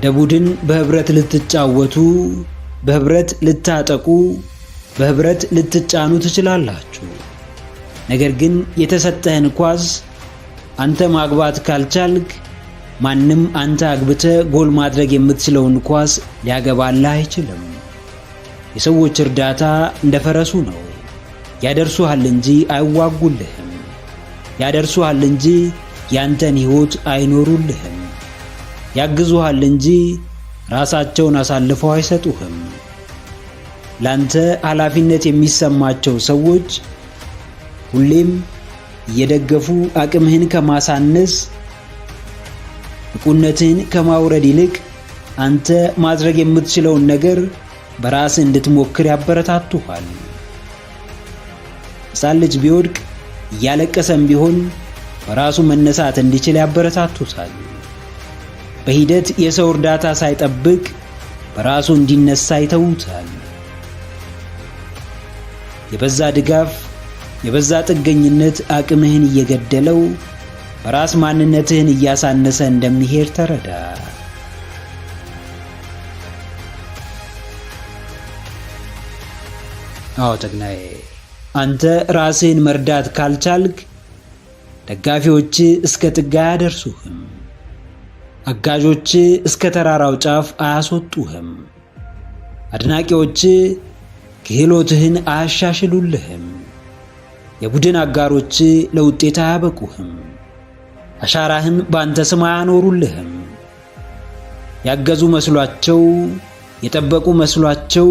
እንደ ቡድን በህብረት ልትጫወቱ፣ በህብረት ልታጠቁ፣ በህብረት ልትጫኑ ትችላላችሁ። ነገር ግን የተሰጠህን ኳስ አንተ ማግባት ካልቻልክ ማንም አንተ አግብተህ ጎል ማድረግ የምትችለውን ኳስ ሊያገባልህ አይችልም። የሰዎች እርዳታ እንደ ፈረሱ ነው። ያደርሱሃል እንጂ አይዋጉልህም። ያደርሱሃል እንጂ ያንተን ሕይወት አይኖሩልህም። ያግዙሃል እንጂ ራሳቸውን አሳልፈው አይሰጡህም። ላንተ ኃላፊነት የሚሰማቸው ሰዎች ሁሌም እየደገፉ አቅምህን ከማሳነስ ብቁነትህን ከማውረድ ይልቅ አንተ ማድረግ የምትችለውን ነገር በራስህ እንድትሞክር ያበረታቱሃል። ሕፃን ልጅ ቢወድቅ እያለቀሰም ቢሆን በራሱ መነሳት እንዲችል ያበረታቱታል። በሂደት የሰው እርዳታ ሳይጠብቅ በራሱ እንዲነሳ ይተውታል። የበዛ ድጋፍ፣ የበዛ ጥገኝነት አቅምህን እየገደለው በራስ ማንነትህን እያሳነሰ እንደሚሄድ ተረዳ። አዎ ተግናዬ፣ አንተ ራስህን መርዳት ካልቻልክ ደጋፊዎች እስከ ጥግ አያደርሱህም። አጋዦች እስከ ተራራው ጫፍ አያስወጡህም። አድናቂዎች ክህሎትህን አያሻሽሉልህም። የቡድን አጋሮች ለውጤት አያበቁህም። አሻራህን በአንተ ስም አያኖሩልህም። ያገዙ መስሏቸው፣ የጠበቁ መስሏቸው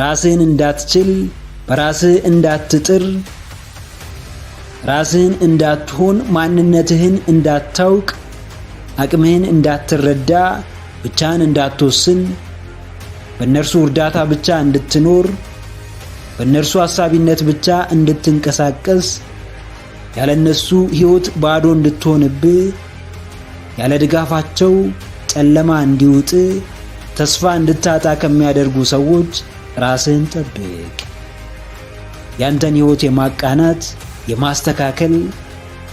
ራስህን እንዳትችል፣ በራስህ እንዳትጥር፣ ራስህን እንዳትሆን፣ ማንነትህን እንዳታውቅ፣ አቅምህን እንዳትረዳ፣ ብቻህን እንዳትወስን፣ በእነርሱ እርዳታ ብቻ እንድትኖር፣ በእነርሱ አሳቢነት ብቻ እንድትንቀሳቀስ፣ ያለ እነሱ ሕይወት ባዶ እንድትሆንብህ፣ ያለ ድጋፋቸው ጨለማ እንዲውጥ፣ ተስፋ እንድታጣ ከሚያደርጉ ሰዎች ራስህን ጠብቅ። ያንተን ሕይወት የማቃናት፣ የማስተካከል፣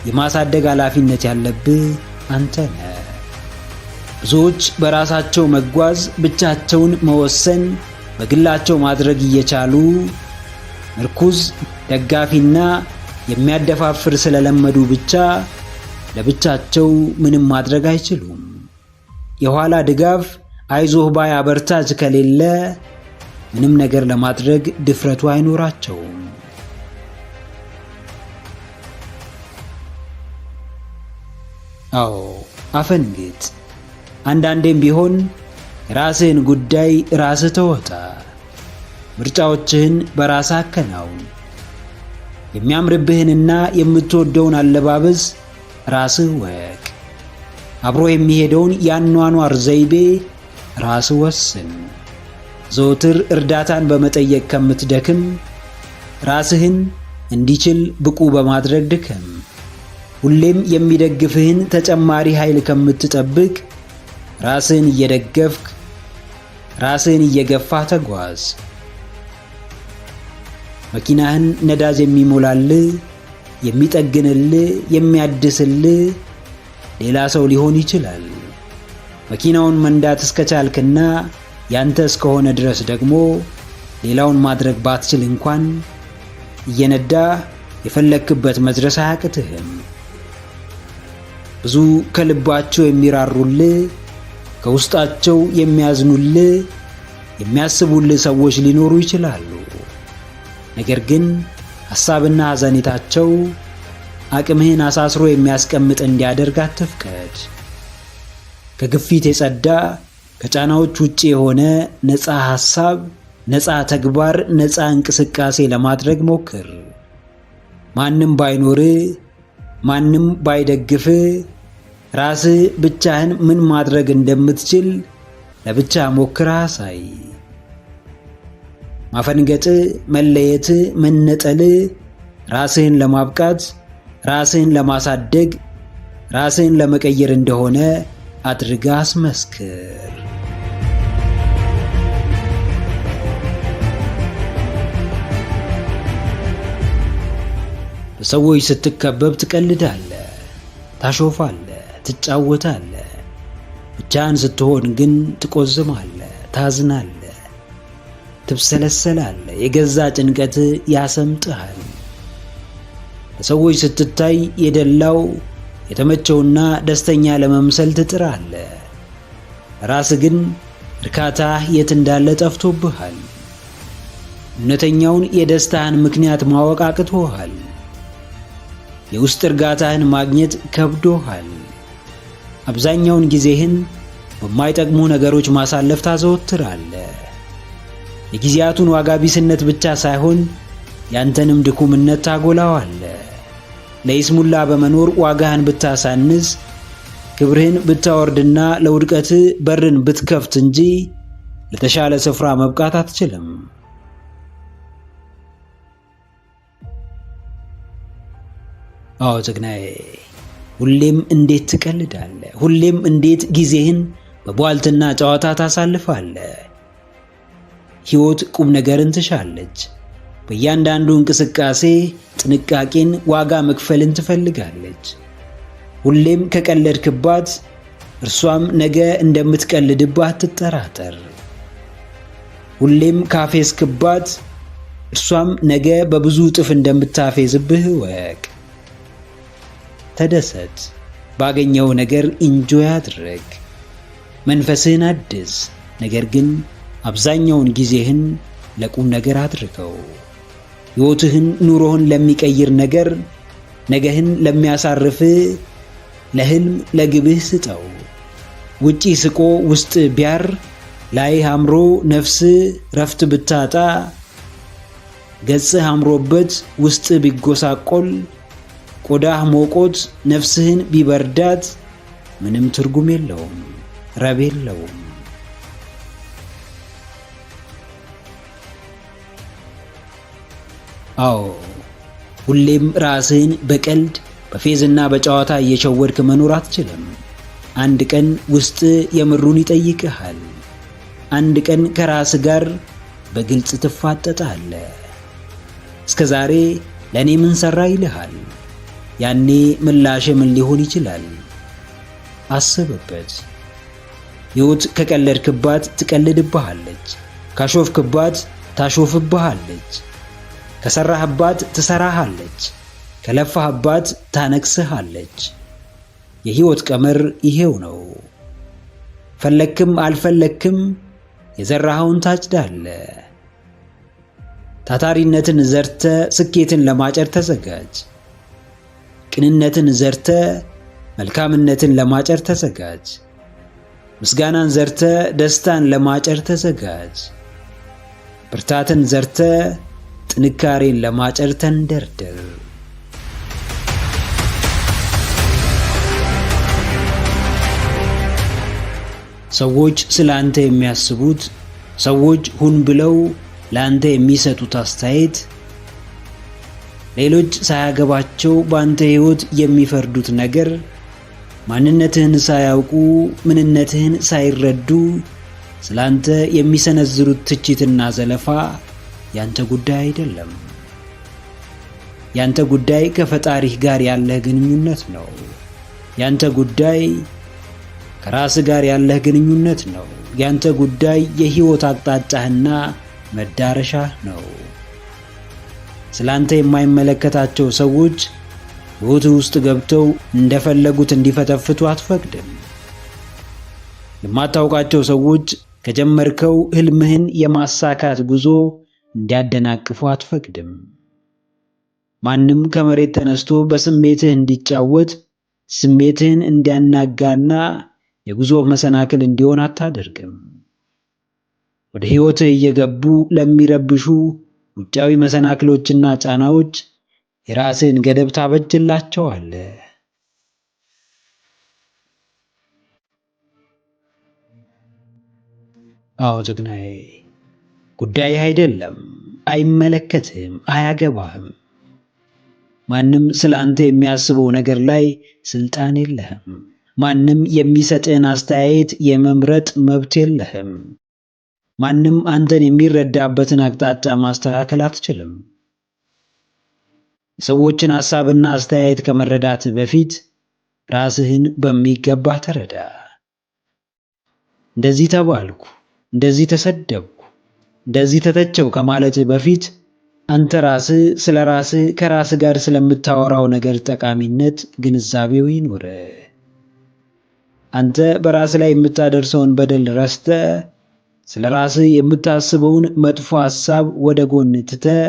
የማሳደግ ኃላፊነት ያለብህ አንተ ነህ። ብዙዎች በራሳቸው መጓዝ፣ ብቻቸውን መወሰን፣ በግላቸው ማድረግ እየቻሉ ምርኩዝ፣ ደጋፊና የሚያደፋፍር ስለለመዱ ብቻ ለብቻቸው ምንም ማድረግ አይችሉም። የኋላ ድጋፍ፣ አይዞህ ባይ አበርታች ከሌለ ምንም ነገር ለማድረግ ድፍረቱ አይኖራቸውም። አዎ አፈንግጥ። አንዳንዴም ቢሆን የራስህን ጉዳይ ራስህ ተወጣ። ምርጫዎችህን በራስህ አከናውን። የሚያምርብህንና የምትወደውን አለባበስ ራስህ ወቅ። አብሮ የሚሄደውን የአኗኗር ዘይቤ ራስህ ወስን። ዘወትር እርዳታን በመጠየቅ ከምትደክም ራስህን እንዲችል ብቁ በማድረግ ድከም። ሁሌም የሚደግፍህን ተጨማሪ ኃይል ከምትጠብቅ ራስህን እየደገፍክ ራስህን እየገፋህ ተጓዝ። መኪናህን ነዳጅ የሚሞላልህ፣ የሚጠግንልህ፣ የሚያድስልህ ሌላ ሰው ሊሆን ይችላል። መኪናውን መንዳት እስከቻልክና ያንተ እስከሆነ ድረስ ደግሞ ሌላውን ማድረግ ባትችል እንኳን እየነዳ የፈለክበት መድረስ አያቅትህም። ብዙ ከልባቸው የሚራሩልህ፣ ከውስጣቸው የሚያዝኑልህ፣ የሚያስቡልህ ሰዎች ሊኖሩ ይችላሉ። ነገር ግን ሐሳብና ሐዘኔታቸው አቅምህን አሳስሮ የሚያስቀምጥ እንዲያደርግ አትፍቀድ። ከግፊት የጸዳ፣ ከጫናዎች ውጪ የሆነ ነፃ ሐሳብ፣ ነፃ ተግባር፣ ነፃ እንቅስቃሴ ለማድረግ ሞክር። ማንም ባይኖርህ፣ ማንም ባይደግፍህ፣ ራስህ ብቻህን ምን ማድረግ እንደምትችል ለብቻ ሞክር አሳይ። ማፈንገጥ፣ መለየት፣ መነጠል ራስህን ለማብቃት፣ ራስህን ለማሳደግ፣ ራስህን ለመቀየር እንደሆነ አድርጋ አስመስክር። በሰዎች ስትከበብ ትቀልዳለህ፣ ታሾፋለህ፣ ትጫወታለህ። ብቻህን ስትሆን ግን ትቆዝማለህ፣ ታዝናለህ፣ ትብሰለሰላለህ። የገዛ ጭንቀት ያሰምጥሃል። ለሰዎች ስትታይ የደላው የተመቸውና ደስተኛ ለመምሰል ትጥራለህ። ራስህ ግን እርካታ የት እንዳለ ጠፍቶብሃል። እውነተኛውን የደስታህን ምክንያት ማወቅ አቅቶሃል። የውስጥ እርጋታህን ማግኘት ከብዶሃል። አብዛኛውን ጊዜህን በማይጠቅሙ ነገሮች ማሳለፍ ታዘወትራለህ። የጊዜያቱን ዋጋ ቢስነት ብቻ ሳይሆን ያንተንም ድኩምነት ታጎላዋለህ። ለይስሙላ በመኖር ዋጋህን ብታሳንስ፣ ክብርህን ብታወርድና ለውድቀት በርን ብትከፍት እንጂ ለተሻለ ስፍራ መብቃት አትችልም። አዎ ጀግናዬ፣ ሁሌም እንዴት ትቀልዳለህ? ሁሌም እንዴት ጊዜህን በቧልትና ጨዋታ ታሳልፋለህ? ሕይወት ቁም ነገርን ትሻለች። በእያንዳንዱ እንቅስቃሴ ጥንቃቄን፣ ዋጋ መክፈልን ትፈልጋለች። ሁሌም ከቀለድክባት እርሷም ነገ እንደምትቀልድባት ትጠራጠር። ሁሌም ካፌዝክባት እርሷም ነገ በብዙ እጥፍ እንደምታፌዝብህ እወቅ። ተደሰት፣ ባገኘው ነገር ኢንጆይ አድርግ፣ መንፈስህን አድስ። ነገር ግን አብዛኛውን ጊዜህን ለቁም ነገር አድርገው። ሕይወትህን፣ ኑሮህን ለሚቀይር ነገር፣ ነገህን ለሚያሳርፍ ለህልም፣ ለግብህ ስጠው። ውጪ ስቆ ውስጥ ቢያር፣ ላይህ አምሮ ነፍስ ረፍት ብታጣ፣ ገጽህ አምሮበት ውስጥ ቢጎሳቆል፣ ቆዳህ ሞቆት ነፍስህን ቢበርዳት፣ ምንም ትርጉም የለውም፣ ረብ የለውም። አዎ፣ ሁሌም ራስህን በቀልድ በፌዝና በጨዋታ እየሸወድክ መኖር አትችልም። አንድ ቀን ውስጥ የምሩን ይጠይቅሃል። አንድ ቀን ከራስህ ጋር በግልጽ ትፋጠጣለህ። እስከ ዛሬ ለእኔ ምን ሠራ ይልሃል። ያኔ ምላሽ ምን ሊሆን ይችላል? አስብበት። ሕይወት ከቀለድክባት ትቀልድብሃለች፣ ካሾፍክባት ታሾፍብሃለች፣ ከሠራህባት ትሠራሃለች፣ ከለፋህባት ታነክስሃለች። የሕይወት ቀመር ይሄው ነው። ፈለክም አልፈለክም የዘራኸውን ታጭዳለህ። ታታሪነትን ዘርተ ስኬትን ለማጨድ ተዘጋጅ። ቅንነትን ዘርተ መልካምነትን ለማጨድ ተዘጋጅ። ምስጋናን ዘርተ ደስታን ለማጨድ ተዘጋጅ። ብርታትን ዘርተ ጥንካሬን ለማጨድ ተንደርደር። ሰዎች ስለ አንተ የሚያስቡት፣ ሰዎች ሁን ብለው ለአንተ የሚሰጡት አስተያየት፣ ሌሎች ሳያገባቸው በአንተ ሕይወት የሚፈርዱት ነገር፣ ማንነትህን ሳያውቁ ምንነትህን ሳይረዱ ስለ አንተ የሚሰነዝሩት ትችትና ዘለፋ ያንተ ጉዳይ አይደለም። ያንተ ጉዳይ ከፈጣሪህ ጋር ያለህ ግንኙነት ነው። ያንተ ጉዳይ ከራስህ ጋር ያለህ ግንኙነት ነው። ያንተ ጉዳይ የሕይወት አቅጣጫህና መዳረሻህ ነው። ስላንተ የማይመለከታቸው ሰዎች ሕይወትህ ውስጥ ገብተው እንደፈለጉት እንዲፈተፍቱ አትፈቅድም። የማታውቃቸው ሰዎች ከጀመርከው ሕልምህን የማሳካት ጉዞ እንዲያደናቅፉ አትፈቅድም። ማንም ከመሬት ተነስቶ በስሜትህ እንዲጫወት፣ ስሜትህን እንዲያናጋና የጉዞ መሰናክል እንዲሆን አታደርግም። ወደ ሕይወትህ እየገቡ ለሚረብሹ ውጫዊ መሰናክሎችና ጫናዎች የራስህን ገደብ ታበጅላቸዋለህ። አዎ ጀግናዬ፣ ጉዳይህ አይደለም፣ አይመለከትህም፣ አያገባህም። ማንም ስለ አንተ የሚያስበው ነገር ላይ ስልጣን የለህም። ማንም የሚሰጥህን አስተያየት የመምረጥ መብት የለህም። ማንም አንተን የሚረዳበትን አቅጣጫ ማስተካከል አትችልም። የሰዎችን ሐሳብና አስተያየት ከመረዳት በፊት ራስህን በሚገባ ተረዳ። እንደዚህ ተባልኩ፣ እንደዚህ ተሰደብኩ፣ እንደዚህ ተተቸው ከማለት በፊት አንተ ራስህ ስለ ራስህ ከራስህ ጋር ስለምታወራው ነገር ጠቃሚነት ግንዛቤው ይኑርህ። አንተ በራስህ ላይ የምታደርሰውን በደል ረስተህ ስለ ራስህ የምታስበውን መጥፎ ሐሳብ ወደ ጎን ትተህ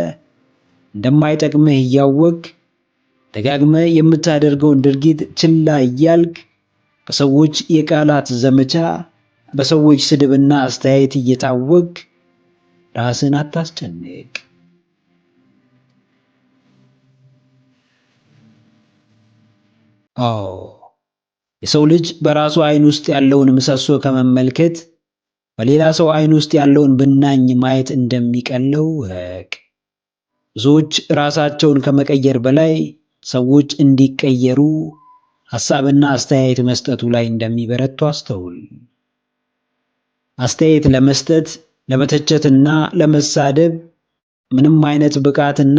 እንደማይጠቅምህ እያወቅህ ደጋግመህ የምታደርገውን ድርጊት ችላ እያልክ በሰዎች የቃላት ዘመቻ፣ በሰዎች ስድብና አስተያየት እየታወቅህ ራስህን አታስጨንቅ። የሰው ልጅ በራሱ ዓይን ውስጥ ያለውን ምሰሶ ከመመልከት በሌላ ሰው ዓይን ውስጥ ያለውን ብናኝ ማየት እንደሚቀለው እወቅ። ብዙዎች ራሳቸውን ከመቀየር በላይ ሰዎች እንዲቀየሩ ሐሳብና አስተያየት መስጠቱ ላይ እንደሚበረቱ አስተውል። አስተያየት ለመስጠት ለመተቸትና ለመሳደብ ምንም አይነት ብቃትና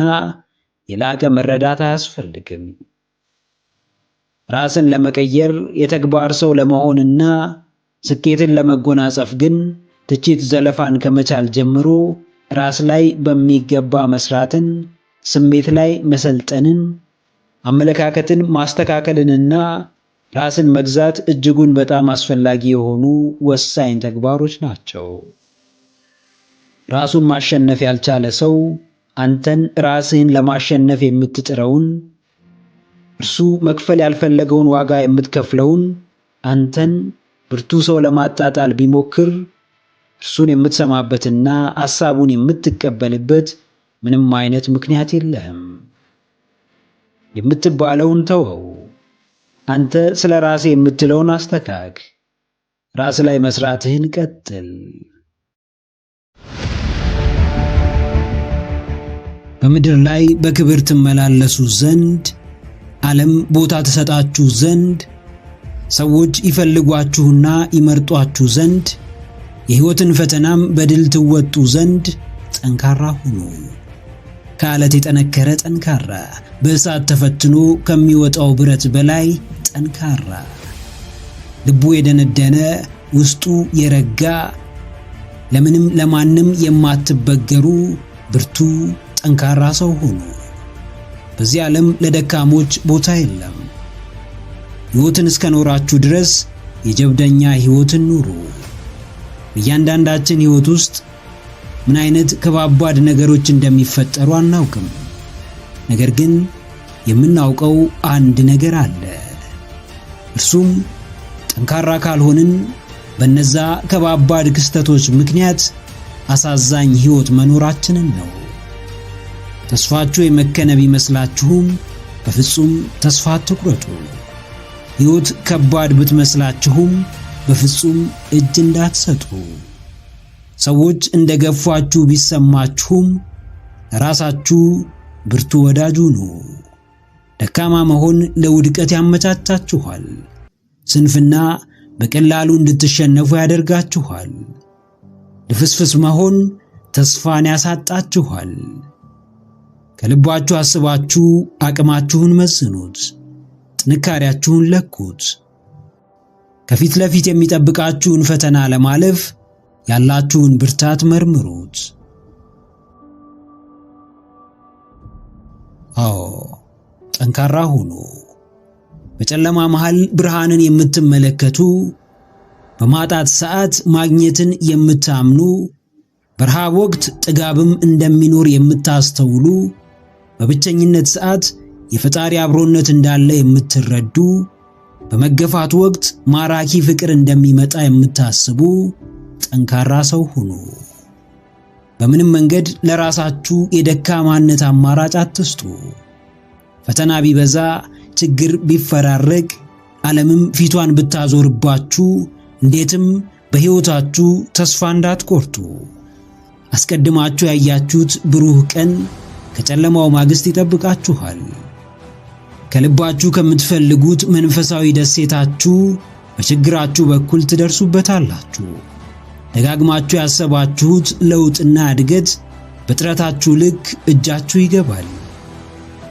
የላቀ መረዳት አያስፈልግም። ራስን ለመቀየር የተግባር ሰው ለመሆንና ስኬትን ለመጎናጸፍ ግን ትችት ዘለፋን ከመቻል ጀምሮ ራስ ላይ በሚገባ መስራትን፣ ስሜት ላይ መሰልጠንን፣ አመለካከትን ማስተካከልንና ራስን መግዛት እጅጉን በጣም አስፈላጊ የሆኑ ወሳኝ ተግባሮች ናቸው። ራሱን ማሸነፍ ያልቻለ ሰው አንተን ራስህን ለማሸነፍ የምትጥረውን እርሱ መክፈል ያልፈለገውን ዋጋ የምትከፍለውን አንተን ብርቱ ሰው ለማጣጣል ቢሞክር እርሱን የምትሰማበትና ሐሳቡን የምትቀበልበት ምንም አይነት ምክንያት የለህም። የምትባለውን ተወው። አንተ ስለ ራስህ የምትለውን አስተካክ። ራስ ላይ መስራትህን ቀጥል። በምድር ላይ በክብር ትመላለሱ ዘንድ ዓለም ቦታ ተሰጣችሁ ዘንድ ሰዎች ይፈልጓችሁና ይመርጧችሁ ዘንድ የሕይወትን ፈተናም በድል ትወጡ ዘንድ ጠንካራ ሁኑ። ከዓለት የጠነከረ ጠንካራ፣ በእሳት ተፈትኖ ከሚወጣው ብረት በላይ ጠንካራ፣ ልቡ የደነደነ ውስጡ የረጋ ለምንም ለማንም የማትበገሩ ብርቱ ጠንካራ ሰው ሁኑ። በዚህ ዓለም ለደካሞች ቦታ የለም። ሕይወትን እስከኖራችሁ ድረስ የጀብደኛ ሕይወትን ኑሩ። በእያንዳንዳችን ሕይወት ውስጥ ምን አይነት ከባባድ ነገሮች እንደሚፈጠሩ አናውቅም። ነገር ግን የምናውቀው አንድ ነገር አለ። እርሱም ጠንካራ ካልሆንን በነዛ ከባባድ ክስተቶች ምክንያት አሳዛኝ ሕይወት መኖራችንን ነው። ተስፋችሁ የመከነ ቢመስላችሁም በፍጹም ተስፋ አትቁረጡ። ሕይወት ከባድ ብትመስላችሁም በፍጹም እጅ እንዳትሰጡ። ሰዎች እንደገፏችሁ ቢሰማችሁም ራሳችሁ ብርቱ ወዳጅ ሁኑ። ደካማ መሆን ለውድቀት ያመቻቻችኋል። ስንፍና በቀላሉ እንድትሸነፉ ያደርጋችኋል። ልፍስፍስ መሆን ተስፋን ያሳጣችኋል። ከልባችሁ አስባችሁ አቅማችሁን መዝኑት፣ ጥንካሬያችሁን ለኩት። ከፊት ለፊት የሚጠብቃችሁን ፈተና ለማለፍ ያላችሁን ብርታት መርምሩት። ጠንካራ ሁኑ። በጨለማ መሃል ብርሃንን የምትመለከቱ፣ በማጣት ሰዓት ማግኘትን የምታምኑ፣ በረሃብ ወቅት ጥጋብም እንደሚኖር የምታስተውሉ፣ በብቸኝነት ሰዓት የፈጣሪ አብሮነት እንዳለ የምትረዱ፣ በመገፋት ወቅት ማራኪ ፍቅር እንደሚመጣ የምታስቡ ጠንካራ ሰው ሁኑ። በምንም መንገድ ለራሳችሁ የደካማነት አማራጭ አትስጡ። ፈተና ቢበዛ፣ ችግር ቢፈራረቅ፣ ዓለምም ፊቷን ብታዞርባችሁ እንዴትም በሕይወታችሁ ተስፋ እንዳትቆርጡ። አስቀድማችሁ ያያችሁት ብሩህ ቀን ከጨለማው ማግስት ይጠብቃችኋል። ከልባችሁ ከምትፈልጉት መንፈሳዊ ደሴታችሁ በችግራችሁ በኩል ትደርሱበታላችሁ። ደጋግማችሁ ያሰባችሁት ለውጥና እድገት በጥረታችሁ ልክ እጃችሁ ይገባል።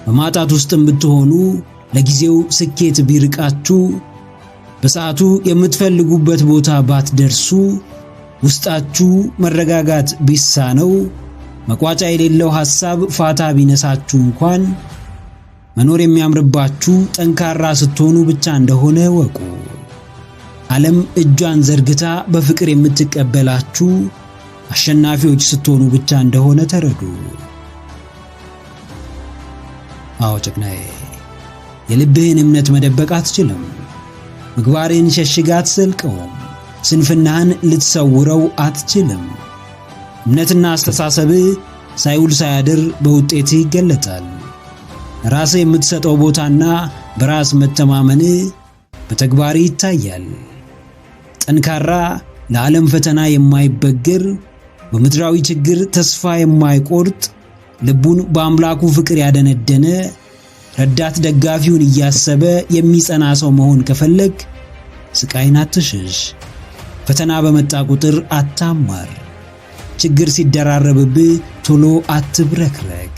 በማጣት ውስጥም ብትሆኑ ለጊዜው ስኬት ቢርቃችሁ በሰዓቱ የምትፈልጉበት ቦታ ባትደርሱ፣ ውስጣችሁ መረጋጋት ቢሳነው፣ መቋጫ የሌለው ሐሳብ ፋታ ቢነሳችሁ እንኳን መኖር የሚያምርባችሁ ጠንካራ ስትሆኑ ብቻ እንደሆነ ወቁ። ዓለም እጇን ዘርግታ በፍቅር የምትቀበላችሁ አሸናፊዎች ስትሆኑ ብቻ እንደሆነ ተረዱ። አዎ ጨቅናዬ፣ የልብህን እምነት መደበቅ አትችልም። ምግባርህን ሸሽጋ አትዘልቀውም። ስንፍናህን ልትሰውረው አትችልም። እምነትና አስተሳሰብህ ሳይውል ሳያድር በውጤትህ ይገለጣል። ራስህ የምትሰጠው ቦታና በራስ መተማመንህ በተግባርህ ይታያል። ጠንካራ፣ ለዓለም ፈተና የማይበግር፣ በምድራዊ ችግር ተስፋ የማይቆርጥ፣ ልቡን በአምላኩ ፍቅር ያደነደነ፣ ረዳት ደጋፊውን እያሰበ የሚጸና ሰው መሆን ከፈለግ ስቃይን አትሽሽ። ፈተና በመጣ ቁጥር አታማር። ችግር ሲደራረብብህ ቶሎ አትብረክረክ።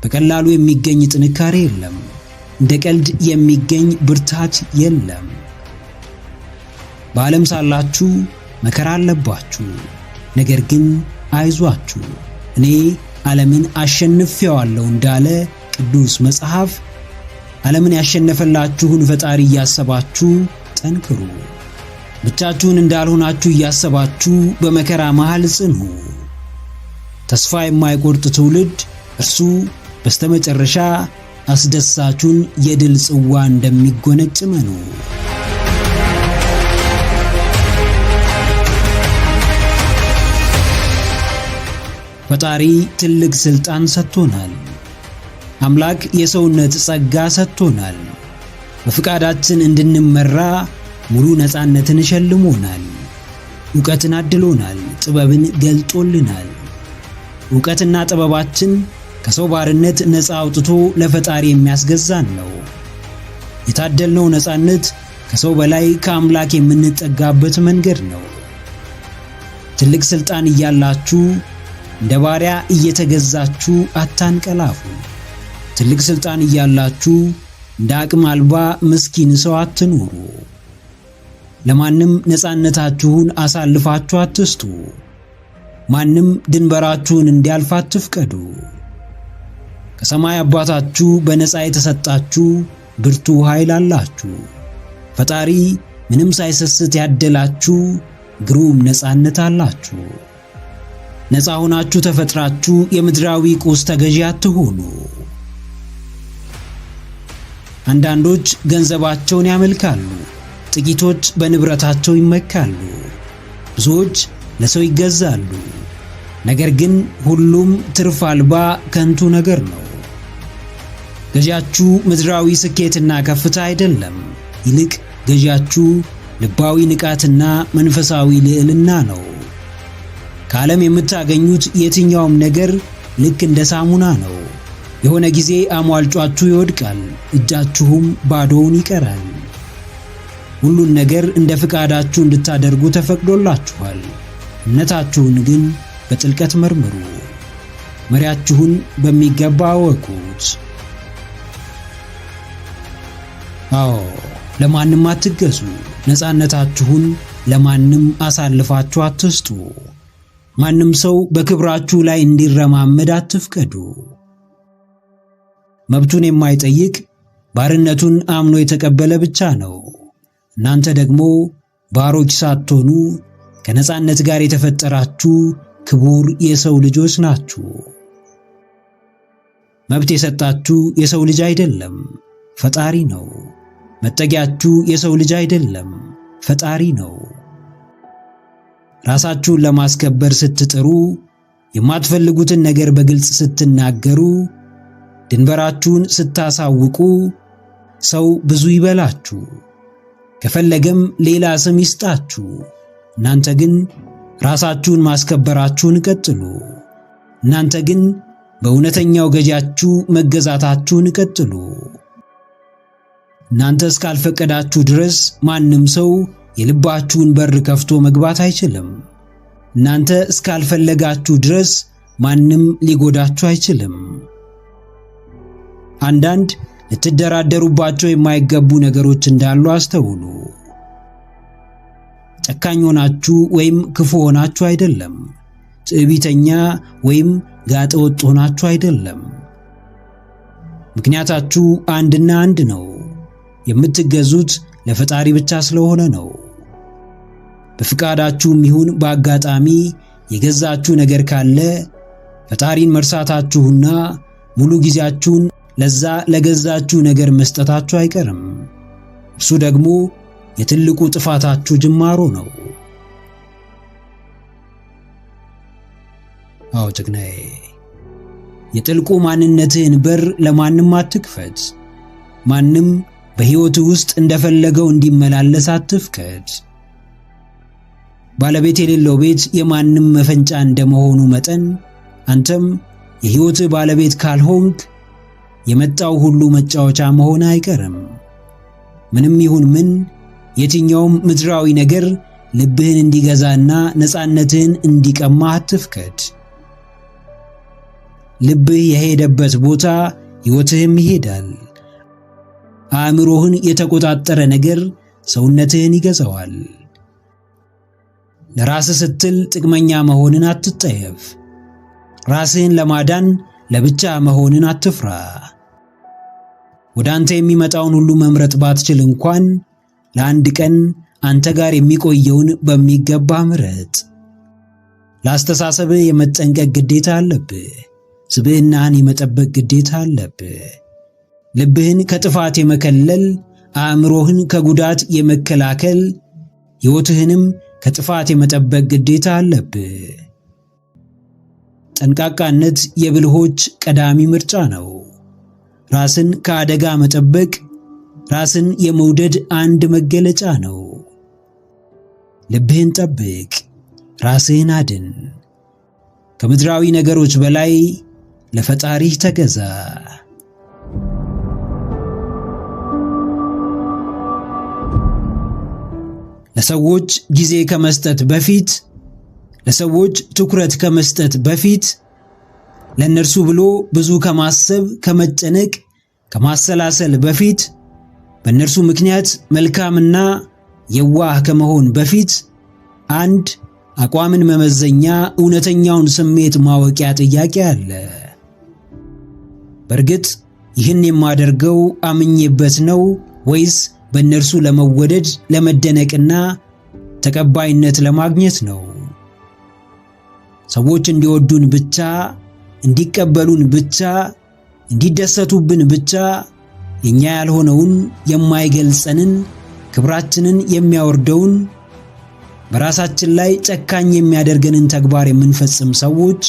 በቀላሉ የሚገኝ ጥንካሬ የለም። እንደ ቀልድ የሚገኝ ብርታት የለም። በዓለም ሳላችሁ መከራ አለባችሁ። ነገር ግን አይዟችሁ፣ እኔ ዓለምን አሸንፌዋለሁ እንዳለ ቅዱስ መጽሐፍ፣ ዓለምን ያሸነፈላችሁን ፈጣሪ እያሰባችሁ ጠንክሩ። ብቻችሁን እንዳልሆናችሁ እያሰባችሁ በመከራ መሃል ጽኑ። ተስፋ የማይቆርጥ ትውልድ እርሱ በስተመጨረሻ አስደሳቹን የድል ጽዋ እንደሚጎነጭ መኑ። ፈጣሪ ትልቅ ሥልጣን ሰጥቶናል። አምላክ የሰውነት ጸጋ ሰጥቶናል። በፍቃዳችን እንድንመራ ሙሉ ነፃነትን ሸልሞናል። ዕውቀትን አድሎናል። ጥበብን ገልጦልናል። ዕውቀትና ጥበባችን ከሰው ባርነት ነፃ አውጥቶ ለፈጣሪ የሚያስገዛን ነው። የታደልነው ነፃነት ከሰው በላይ ከአምላክ የምንጠጋበት መንገድ ነው። ትልቅ ሥልጣን እያላችሁ እንደ ባሪያ እየተገዛችሁ አታንቀላፉ። ትልቅ ሥልጣን እያላችሁ እንደ አቅም አልባ ምስኪን ሰው አትኑሩ። ለማንም ነፃነታችሁን አሳልፋችሁ አትስጡ። ማንም ድንበራችሁን እንዲያልፍ አትፍቀዱ። ከሰማይ አባታችሁ በነፃ የተሰጣችሁ ብርቱ ኃይል አላችሁ። ፈጣሪ ምንም ሳይሰስት ያደላችሁ ግሩም ነፃነት አላችሁ። ነፃ ሆናችሁ ተፈጥራችሁ የምድራዊ ቁስ ተገዢ አትሆኑ። አንዳንዶች ገንዘባቸውን ያመልካሉ፣ ጥቂቶች በንብረታቸው ይመካሉ፣ ብዙዎች ለሰው ይገዛሉ። ነገር ግን ሁሉም ትርፍ አልባ ከንቱ ነገር ነው። ገዢያችሁ ምድራዊ ስኬትና ከፍታ አይደለም። ይልቅ ገዢያችሁ ልባዊ ንቃትና መንፈሳዊ ልዕልና ነው። ከዓለም የምታገኙት የትኛውም ነገር ልክ እንደ ሳሙና ነው። የሆነ ጊዜ አሟልጯችሁ ይወድቃል፣ እጃችሁም ባዶውን ይቀራል። ሁሉን ነገር እንደ ፍቃዳችሁ እንድታደርጉ ተፈቅዶላችኋል። እምነታችሁን ግን በጥልቀት መርምሩ። መሪያችሁን በሚገባ አወቁት። አዎ፣ ለማንም አትገዙ። ነፃነታችሁን ለማንም አሳልፋችሁ አትስጡ። ማንም ሰው በክብራችሁ ላይ እንዲረማመድ አትፍቀዱ። መብቱን የማይጠይቅ ባርነቱን አምኖ የተቀበለ ብቻ ነው። እናንተ ደግሞ ባሮች ሳትሆኑ ከነፃነት ጋር የተፈጠራችሁ ክቡር የሰው ልጆች ናችሁ። መብት የሰጣችሁ የሰው ልጅ አይደለም፣ ፈጣሪ ነው። መጠጊያችሁ የሰው ልጅ አይደለም፣ ፈጣሪ ነው። ራሳችሁን ለማስከበር ስትጥሩ፣ የማትፈልጉትን ነገር በግልጽ ስትናገሩ፣ ድንበራችሁን ስታሳውቁ ሰው ብዙ ይበላችሁ፣ ከፈለገም ሌላ ስም ይስጣችሁ። እናንተ ግን ራሳችሁን ማስከበራችሁን ቀጥሉ። እናንተ ግን በእውነተኛው ገዢያችሁ መገዛታችሁን ቀጥሉ። እናንተ እስካልፈቀዳችሁ ድረስ ማንም ሰው የልባችሁን በር ከፍቶ መግባት አይችልም። እናንተ እስካልፈለጋችሁ ድረስ ማንም ሊጎዳችሁ አይችልም። አንዳንድ ልትደራደሩባቸው የማይገቡ ነገሮች እንዳሉ አስተውሉ። ጨካኝ ሆናችሁ ወይም ክፉ ሆናችሁ አይደለም። ትዕቢተኛ ወይም ጋጠወጥ ሆናችሁ አይደለም። ምክንያታችሁ አንድና አንድ ነው። የምትገዙት ለፈጣሪ ብቻ ስለሆነ ነው። በፍቃዳችሁም ይሁን በአጋጣሚ የገዛችሁ ነገር ካለ ፈጣሪን መርሳታችሁና ሙሉ ጊዜያችሁን ለዛ ለገዛችሁ ነገር መስጠታችሁ አይቀርም። እርሱ ደግሞ የትልቁ ጥፋታችሁ ጅማሮ ነው። አዎ ጀግናዬ፣ የጥልቁ ማንነትህን በር ለማንም አትክፈት። ማንም በሕይወትህ ውስጥ እንደፈለገው እንዲመላለስ አትፍቀድ። ባለቤት የሌለው ቤት የማንም መፈንጫ እንደመሆኑ መጠን አንተም የሕይወትህ ባለቤት ካልሆንክ የመጣው ሁሉ መጫወቻ መሆን አይቀርም። ምንም ይሁን ምን የትኛውም ምድራዊ ነገር ልብህን እንዲገዛና ነፃነትህን እንዲቀማ አትፍቀድ። ልብህ የሄደበት ቦታ ሕይወትህም ይሄዳል። አእምሮህን የተቆጣጠረ ነገር ሰውነትህን ይገዛዋል። ለራስህ ስትል ጥቅመኛ መሆንን አትጠየፍ። ራስህን ለማዳን ለብቻ መሆንን አትፍራ። ወደ አንተ የሚመጣውን ሁሉ መምረጥ ባትችል እንኳን ለአንድ ቀን አንተ ጋር የሚቆየውን በሚገባ ምረጥ። ለአስተሳሰብህ የመጠንቀቅ ግዴታ አለብህ። ስብዕናህን የመጠበቅ ግዴታ አለብህ። ልብህን ከጥፋት የመከለል፣ አእምሮህን ከጉዳት የመከላከል፣ ሕይወትህንም ከጥፋት የመጠበቅ ግዴታ አለብህ። ጠንቃቃነት የብልሆች ቀዳሚ ምርጫ ነው። ራስን ከአደጋ መጠበቅ ራስን የመውደድ አንድ መገለጫ ነው። ልብህን ጠብቅ፣ ራስህን አድን። ከምድራዊ ነገሮች በላይ ለፈጣሪህ ተገዛ። ለሰዎች ጊዜ ከመስጠት በፊት፣ ለሰዎች ትኩረት ከመስጠት በፊት፣ ለእነርሱ ብሎ ብዙ ከማሰብ ከመጨነቅ ከማሰላሰል በፊት፣ በእነርሱ ምክንያት መልካምና የዋህ ከመሆን በፊት አንድ አቋምን መመዘኛ እውነተኛውን ስሜት ማወቂያ ጥያቄ አለ። በእርግጥ ይህን የማደርገው አምኜበት ነው ወይስ በእነርሱ ለመወደድ ለመደነቅና ተቀባይነት ለማግኘት ነው? ሰዎች እንዲወዱን ብቻ፣ እንዲቀበሉን ብቻ፣ እንዲደሰቱብን ብቻ የኛ ያልሆነውን የማይገልጸንን ክብራችንን የሚያወርደውን በራሳችን ላይ ጨካኝ የሚያደርገንን ተግባር የምንፈጽም ሰዎች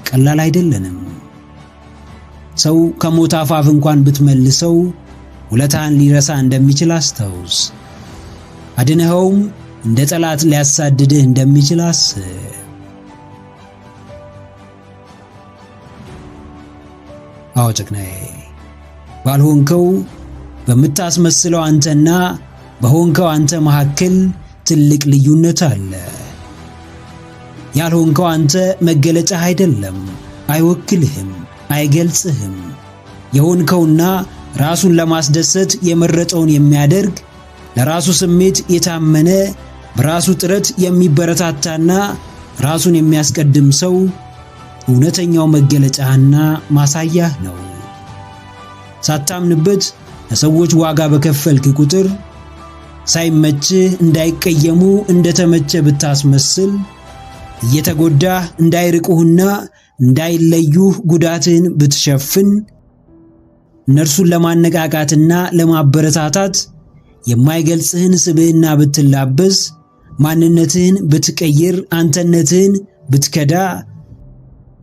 ቀላል አይደለንም። ሰው ከሞት አፋፍ እንኳን ብትመልሰው ውለታን ሊረሳ እንደሚችል አስታውስ። አድነኸውም እንደ ጠላት ሊያሳድድህ እንደሚችል አስብ። አዎ ጀግናዬ፣ ባልሆንከው በምታስመስለው አንተና በሆንከው አንተ መካከል ትልቅ ልዩነት አለ። ያልሆንከው አንተ መገለጫህ አይደለም፣ አይወክልህም፣ አይገልጽህም። የሆንከውና ራሱን ለማስደሰት የመረጠውን የሚያደርግ ለራሱ ስሜት የታመነ በራሱ ጥረት የሚበረታታና ራሱን የሚያስቀድም ሰው እውነተኛው መገለጫህና ማሳያህ ነው። ሳታምንበት ለሰዎች ዋጋ በከፈልክ ቁጥር ሳይመችህ እንዳይቀየሙ እንደተመቸ ብታስመስል እየተጎዳህ እንዳይርቁህና እንዳይለዩህ ጉዳትህን ብትሸፍን እነርሱን ለማነቃቃትና ለማበረታታት የማይገልጽህን ስብዕና ብትላበስ ማንነትህን ብትቀይር አንተነትህን ብትከዳ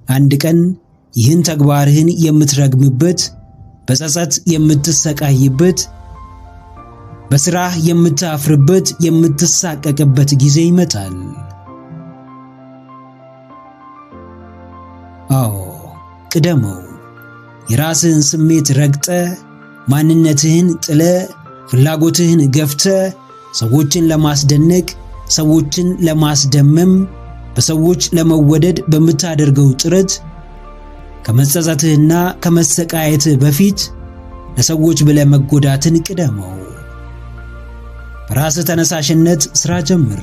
አንድ ቀን ይህን ተግባርህን የምትረግምበት በጸጸት የምትሰቃይበት በሥራህ የምታፍርበት የምትሳቀቅበት ጊዜ ይመጣል። አዎ ቅደመው። የራስህን ስሜት ረግጠ ማንነትህን ጥለ ፍላጎትህን ገፍተ ሰዎችን ለማስደነቅ ሰዎችን ለማስደመም በሰዎች ለመወደድ በምታደርገው ጥረት ከመጸጸትህና ከመሰቃየትህ በፊት ለሰዎች ብለህ መጎዳትን ቅደመው። በራስህ ተነሳሽነት ሥራ ጀምር።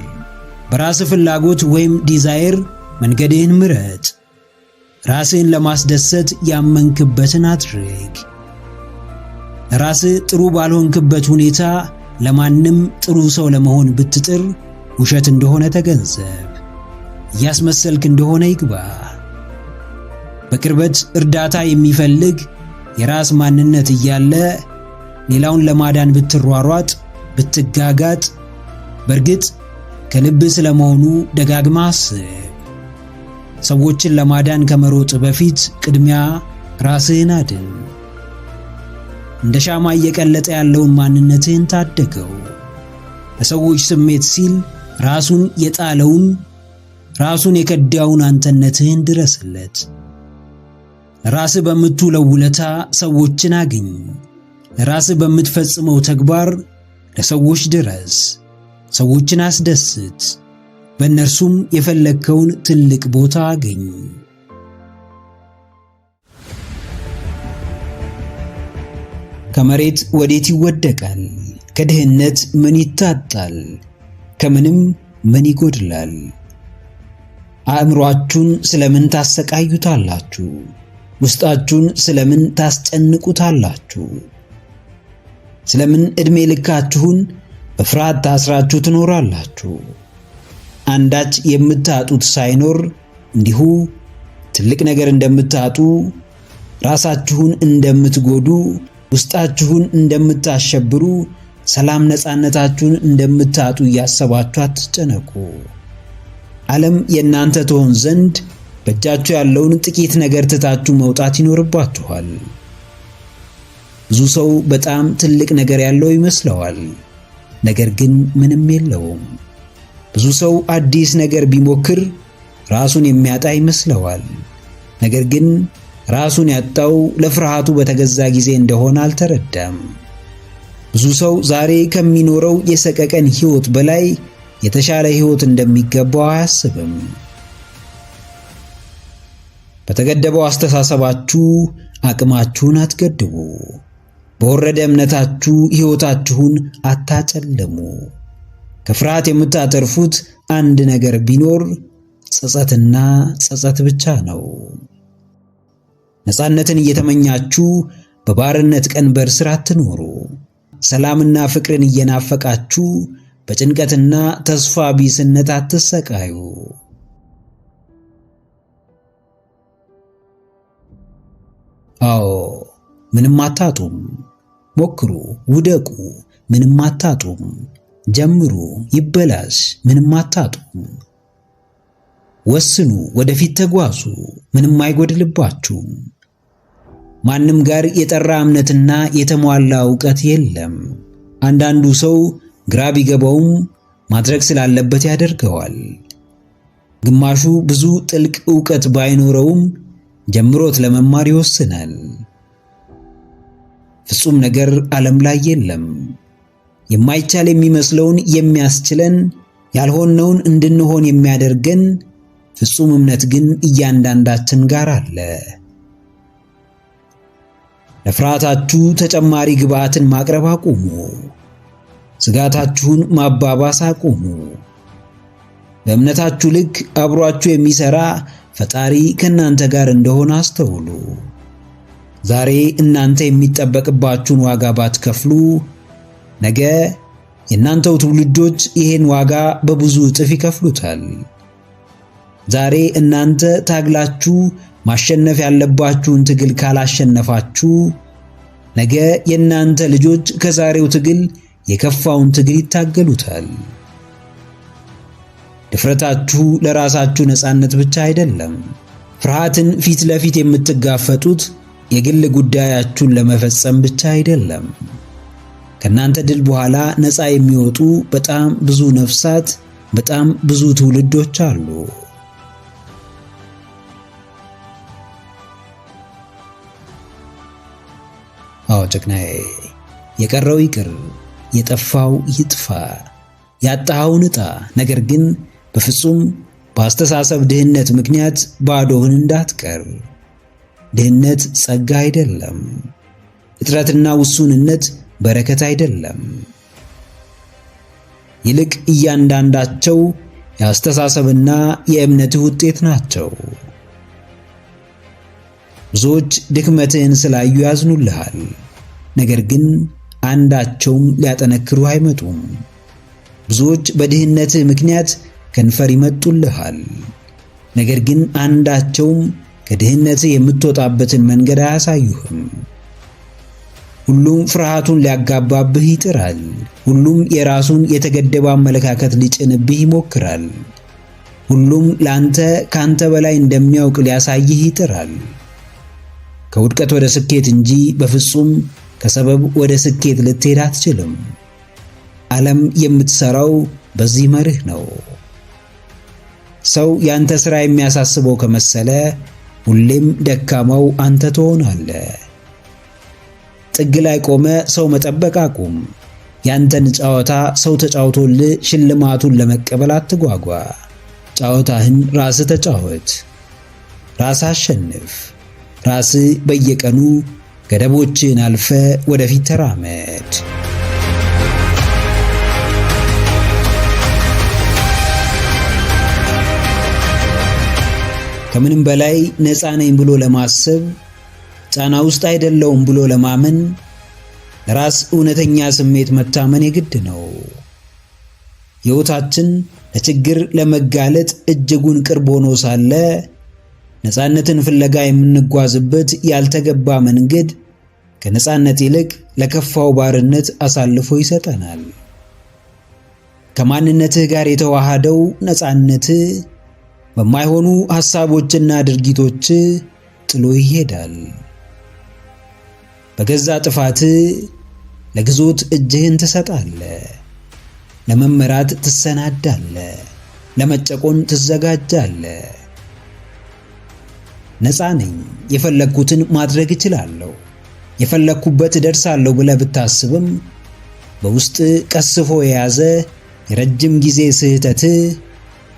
በራስህ ፍላጎት ወይም ዲዛይር መንገድህን ምረጥ። ራስህን ለማስደሰት ያመንክበትን አድርግ። ለራስህ ጥሩ ባልሆንክበት ሁኔታ ለማንም ጥሩ ሰው ለመሆን ብትጥር ውሸት እንደሆነ ተገንዘብ። እያስመሰልክ እንደሆነ ይግባ። በቅርበት እርዳታ የሚፈልግ የራስ ማንነት እያለ ሌላውን ለማዳን ብትሯሯጥ፣ ብትጋጋጥ፣ በእርግጥ ከልብ ስለመሆኑ ደጋግማ አስብ። ሰዎችን ለማዳን ከመሮጥ በፊት ቅድሚያ ራስህን አድን። እንደ ሻማ እየቀለጠ ያለውን ማንነትህን ታደገው። ለሰዎች ስሜት ሲል ራሱን የጣለውን ራሱን የከዳውን አንተነትህን ድረስለት። ለራስህ በምትውለው ውለታ ሰዎችን አግኝ። ለራስህ በምትፈጽመው ተግባር ለሰዎች ድረስ። ሰዎችን አስደስት። በእነርሱም የፈለግከውን ትልቅ ቦታ አግኝ። ከመሬት ወዴት ይወደቃል? ከድህነት ምን ይታጣል? ከምንም ምን ይጎድላል? አእምሮአችሁን ስለምን ታሰቃዩታላችሁ? ውስጣችሁን ስለምን ታስጨንቁታላችሁ? ስለምን ዕድሜ ልካችሁን በፍርሃት ታስራችሁ ትኖራላችሁ? አንዳች የምታጡት ሳይኖር እንዲሁ ትልቅ ነገር እንደምታጡ፣ ራሳችሁን እንደምትጎዱ፣ ውስጣችሁን እንደምታሸብሩ፣ ሰላም ነፃነታችሁን እንደምታጡ እያሰባችሁ አትጨነቁ። ዓለም የእናንተ ትሆን ዘንድ በእጃችሁ ያለውን ጥቂት ነገር ትታችሁ መውጣት ይኖርባችኋል። ብዙ ሰው በጣም ትልቅ ነገር ያለው ይመስለዋል፣ ነገር ግን ምንም የለውም። ብዙ ሰው አዲስ ነገር ቢሞክር ራሱን የሚያጣ ይመስለዋል፣ ነገር ግን ራሱን ያጣው ለፍርሃቱ በተገዛ ጊዜ እንደሆነ አልተረዳም። ብዙ ሰው ዛሬ ከሚኖረው የሰቀቀን ሕይወት በላይ የተሻለ ሕይወት እንደሚገባው አያስብም። በተገደበው አስተሳሰባችሁ አቅማችሁን አትገድቡ። በወረደ እምነታችሁ ሕይወታችሁን አታጨልሙ። ከፍርሃት የምታተርፉት አንድ ነገር ቢኖር ጸጸትና ጸጸት ብቻ ነው። ነፃነትን እየተመኛችሁ በባርነት ቀንበር ስር አትኖሩ። ሰላምና ፍቅርን እየናፈቃችሁ በጭንቀትና ተስፋ ቢስነት አትሰቃዩ። አዎ ምንም አታጡም። ሞክሩ፣ ውደቁ፣ ምንም አታጡም። ጀምሩ፣ ይበላሽ፣ ምንም አታጡም። ወስኑ፣ ወደፊት ተጓዙ፣ ምንም አይጎድልባችሁም። ማንም ጋር የጠራ እምነትና የተሟላ ዕውቀት የለም። አንዳንዱ ሰው ግራ ቢገባውም ማድረግ ስላለበት ያደርገዋል። ግማሹ ብዙ ጥልቅ ዕውቀት ባይኖረውም ጀምሮት ለመማር ይወስናል። ፍጹም ነገር ዓለም ላይ የለም። የማይቻል የሚመስለውን የሚያስችለን፣ ያልሆነውን እንድንሆን የሚያደርገን ፍጹም እምነት ግን እያንዳንዳችን ጋር አለ። ለፍርሃታችሁ ተጨማሪ ግብዓትን ማቅረብ አቁሙ። ስጋታችሁን ማባባስ አቁሙ። በእምነታችሁ ልክ አብሯችሁ የሚሰራ ፈጣሪ ከእናንተ ጋር እንደሆነ አስተውሉ። ዛሬ እናንተ የሚጠበቅባችሁን ዋጋ ባትከፍሉ ነገ የእናንተው ትውልዶች ይሄን ዋጋ በብዙ እጥፍ ይከፍሉታል። ዛሬ እናንተ ታግላችሁ ማሸነፍ ያለባችሁን ትግል ካላሸነፋችሁ ነገ የእናንተ ልጆች ከዛሬው ትግል የከፋውን ትግል ይታገሉታል። ድፍረታችሁ ለራሳችሁ ነፃነት ብቻ አይደለም። ፍርሃትን ፊት ለፊት የምትጋፈጡት የግል ጉዳያችሁን ለመፈጸም ብቻ አይደለም። ከእናንተ ድል በኋላ ነፃ የሚወጡ በጣም ብዙ ነፍሳት፣ በጣም ብዙ ትውልዶች አሉ። አዎ ጀግናዬ፣ የቀረው ይቅር፣ የጠፋው ይጥፋ፣ ያጣኸውን ዕጣ። ነገር ግን በፍጹም በአስተሳሰብ ድህነት ምክንያት ባዶህን እንዳትቀር። ድህነት ጸጋ አይደለም። እጥረትና ውሱንነት በረከት አይደለም። ይልቅ እያንዳንዳቸው የአስተሳሰብና የእምነትህ ውጤት ናቸው። ብዙዎች ድክመትህን ስላዩ ያዝኑልሃል፣ ነገር ግን አንዳቸውም ሊያጠነክሩ አይመጡም። ብዙዎች በድህነትህ ምክንያት ከንፈር ይመጡልሃል፣ ነገር ግን አንዳቸውም ከድህነትህ የምትወጣበትን መንገድ አያሳዩህም። ሁሉም ፍርሃቱን ሊያጋባብህ ይጥራል። ሁሉም የራሱን የተገደበ አመለካከት ሊጭንብህ ይሞክራል። ሁሉም ካንተ በላይ እንደሚያውቅ ሊያሳይህ ይጥራል። ከውድቀት ወደ ስኬት እንጂ በፍጹም ከሰበብ ወደ ስኬት ልትሄድ አትችልም። ዓለም የምትሰራው በዚህ መርህ ነው። ሰው ያንተ ሥራ የሚያሳስበው ከመሰለ ሁሌም ደካማው አንተ ትሆናለህ። ጥግ ላይ ቆመ ሰው መጠበቅ አቁም። ያንተን ጨዋታ ሰው ተጫውቶልህ ሽልማቱን ለመቀበል አትጓጓ። ጨዋታህን ራስህ ተጫወት፣ ራስህ አሸንፍ። ራስህ በየቀኑ ገደቦችን አልፈ ወደፊት ተራመድ። ከምንም በላይ ነፃ ነኝ ብሎ ለማሰብ፣ ጫና ውስጥ አይደለውም ብሎ ለማመን፣ ለራስ እውነተኛ ስሜት መታመን የግድ ነው። ሕይወታችን ለችግር ለመጋለጥ እጅጉን ቅርብ ሆኖ ሳለ ነፃነትን ፍለጋ የምንጓዝበት ያልተገባ መንገድ ከነፃነት ይልቅ ለከፋው ባርነት አሳልፎ ይሰጠናል። ከማንነትህ ጋር የተዋሃደው ነፃነትህ በማይሆኑ ሐሳቦችና ድርጊቶች ጥሎ ይሄዳል። በገዛ ጥፋትህ ለግዞት እጅህን ትሰጣለህ። ለመመራት ትሰናዳለህ። ለመጨቆን ትዘጋጃለህ። ነፃ ነኝ፣ የፈለግኩትን ማድረግ እችላለሁ፣ የፈለግኩበት እደርሳለሁ ብለህ ብታስብም በውስጥ ቀስፎ የያዘ የረጅም ጊዜ ስህተትህ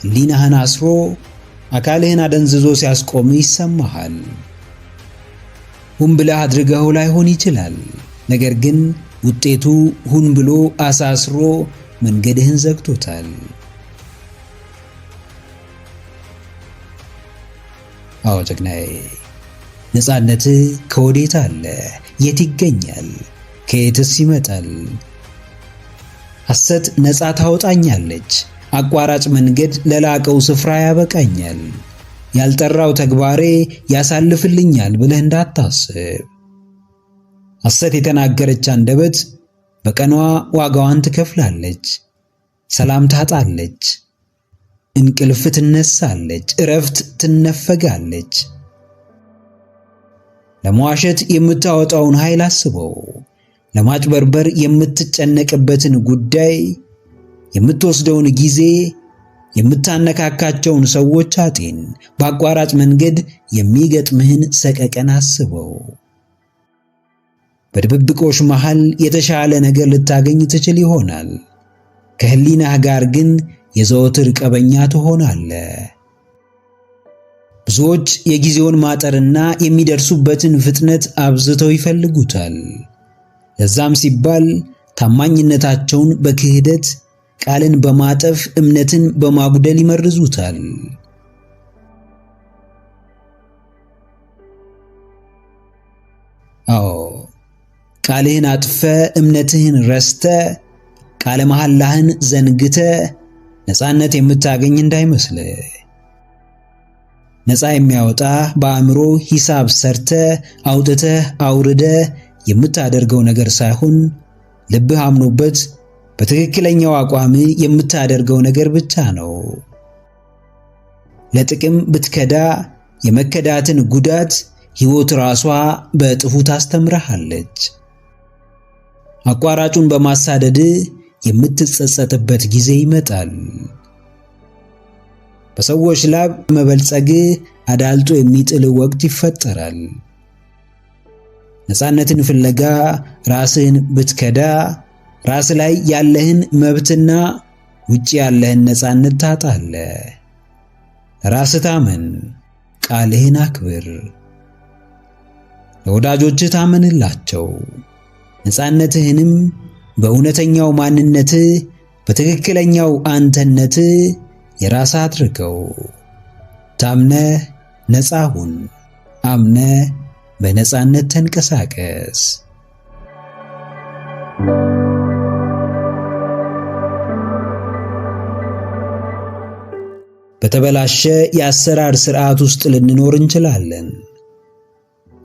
ሕሊናህን አስሮ አካልህን አደንዝዞ ሲያስቆም ይሰማሃል። ሁን ብለህ አድርገኸው ላይሆን ይችላል፣ ነገር ግን ውጤቱ ሁን ብሎ አሳስሮ መንገድህን ዘግቶታል። አዎ ጀግናዬ፣ ነፃነትህ ከወዴት አለ? የት ይገኛል? ከየትስ ይመጣል? ሐሰት ነፃ ታወጣኛለች፣ አቋራጭ መንገድ ለላቀው ስፍራ ያበቃኛል፣ ያልጠራው ተግባሬ ያሳልፍልኛል ብለህ እንዳታስብ። ሐሰት የተናገረች አንደበት በቀኗ ዋጋዋን ትከፍላለች። ሰላም ታጣለች፣ እንቅልፍ ትነሳለች፣ እረፍት ትነፈጋለች። ለመዋሸት የምታወጣውን ኃይል አስበው። ለማጭበርበር የምትጨነቅበትን ጉዳይ፣ የምትወስደውን ጊዜ፣ የምታነካካቸውን ሰዎች አጤን። በአቋራጭ መንገድ የሚገጥምህን ሰቀቀን አስበው። በድብብቆሽ መሃል የተሻለ ነገር ልታገኝ ትችል ይሆናል። ከህሊናህ ጋር ግን የዘወትር ቀበኛ ትሆናለህ። ብዙዎች የጊዜውን ማጠርና የሚደርሱበትን ፍጥነት አብዝተው ይፈልጉታል። ለዛም ሲባል ታማኝነታቸውን በክህደት፣ ቃልን በማጠፍ፣ እምነትን በማጉደል ይመርዙታል። አዎ ቃልህን አጥፈ፣ እምነትህን ረስተ፣ ቃለ መሐላህን ዘንግተ ነፃነት የምታገኝ እንዳይመስልህ። ነፃ የሚያወጣ በአእምሮ ሂሳብ ሰርተ አውጥተህ አውርደ የምታደርገው ነገር ሳይሆን ልብህ አምኖበት በትክክለኛው አቋም የምታደርገው ነገር ብቻ ነው። ለጥቅም ብትከዳ የመከዳትን ጉዳት ሕይወት ራሷ በእጥፉ ታስተምርሃለች። አቋራጩን በማሳደድ የምትጸጸትበት ጊዜ ይመጣል። በሰዎች ላብ መበልጸግ አዳልጦ የሚጥል ወቅት ይፈጠራል። ነፃነትን ፍለጋ ራስህን ብትከዳ ራስ ላይ ያለህን መብትና ውጪ ያለህን ነፃነት ታጣለህ። ራስህ ታመን፣ ቃልህን አክብር። ለወዳጆችህ ታመንላቸው። ነፃነትህንም በእውነተኛው ማንነትህ በትክክለኛው አንተነትህ የራስህ አድርገው። ታምነህ ነፃ ሁን። አምነህ በነፃነት ተንቀሳቀስ። በተበላሸ የአሰራር ስርዓት ውስጥ ልንኖር እንችላለን።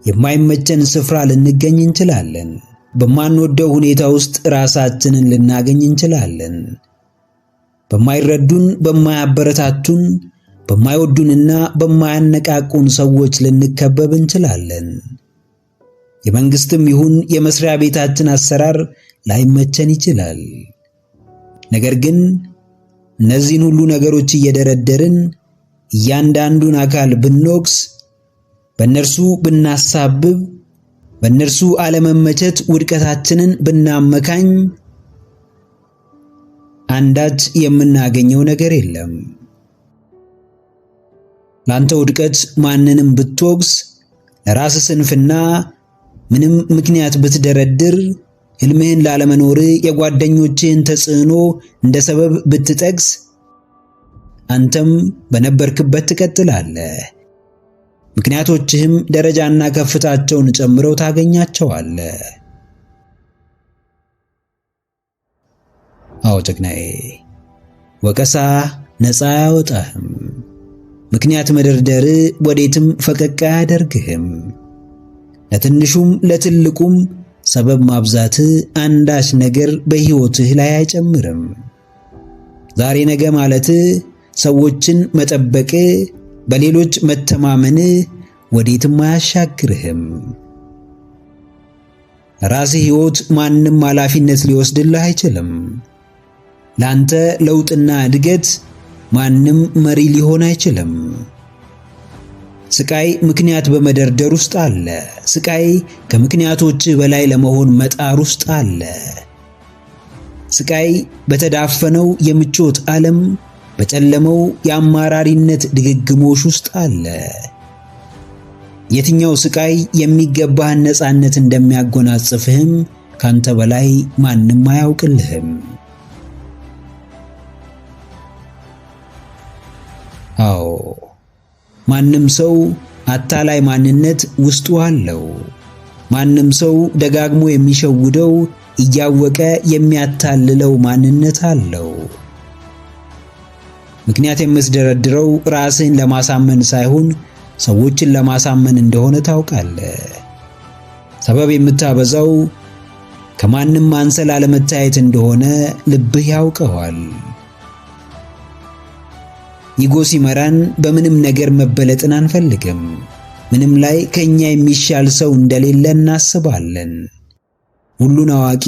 የማይመቸን ስፍራ ልንገኝ እንችላለን። በማንወደው ሁኔታ ውስጥ ራሳችንን ልናገኝ እንችላለን። በማይረዱን፣ በማያበረታቱን፣ በማይወዱንና በማያነቃቁን ሰዎች ልንከበብ እንችላለን። የመንግስትም ይሁን የመስሪያ ቤታችን አሰራር ላይመቸን ይችላል። ነገር ግን እነዚህን ሁሉ ነገሮች እየደረደርን እያንዳንዱን አካል ብንወቅስ፣ በእነርሱ ብናሳብብ፣ በእነርሱ አለመመቸት ውድቀታችንን ብናመካኝ አንዳች የምናገኘው ነገር የለም። ላንተ ውድቀት ማንንም ብትወቅስ፣ ለራስ ስንፍና ምንም ምክንያት ብትደረድር፣ ሕልምህን ላለመኖር የጓደኞችህን ተጽዕኖ እንደ ሰበብ ብትጠቅስ፣ አንተም በነበርክበት ትቀጥላለህ። ምክንያቶችህም ደረጃና ከፍታቸውን ጨምረው ታገኛቸዋለህ። አዎ ጀግናዬ፣ ወቀሳ ነፃ አያወጣህም። ምክንያት መደርደር ወዴትም ፈቀቅ አያደርግህም። ለትንሹም ለትልቁም ሰበብ ማብዛት አንዳች ነገር በሕይወትህ ላይ አይጨምርም። ዛሬ ነገ ማለት ሰዎችን መጠበቅ፣ በሌሎች መተማመን ወዴትም አያሻግርህም። ራስህ ሕይወት ማንም ኃላፊነት ሊወስድልህ አይችልም። ላንተ ለውጥና እድገት ማንም መሪ ሊሆን አይችልም። ስቃይ ምክንያት በመደርደር ውስጥ አለ። ስቃይ ከምክንያቶች በላይ ለመሆን መጣር ውስጥ አለ። ስቃይ በተዳፈነው የምቾት ዓለም፣ በጨለመው የአማራሪነት ድግግሞሽ ውስጥ አለ። የትኛው ስቃይ የሚገባህን ነፃነት እንደሚያጎናጽፍህም ካንተ በላይ ማንም አያውቅልህም። አዎ፣ ማንም ሰው አታላይ ማንነት ውስጡ አለው። ማንም ሰው ደጋግሞ የሚሸውደው እያወቀ የሚያታልለው ማንነት አለው። ምክንያት የምትደረድረው ራስህን ለማሳመን ሳይሆን ሰዎችን ለማሳመን እንደሆነ ታውቃለህ። ሰበብ የምታበዛው ከማንም አንሰ ላለመታየት እንደሆነ ልብህ ያውቀዋል። ኢጎ ሲመራን በምንም ነገር መበለጥን አንፈልግም። ምንም ላይ ከኛ የሚሻል ሰው እንደሌለ እናስባለን። ሁሉን አዋቂ፣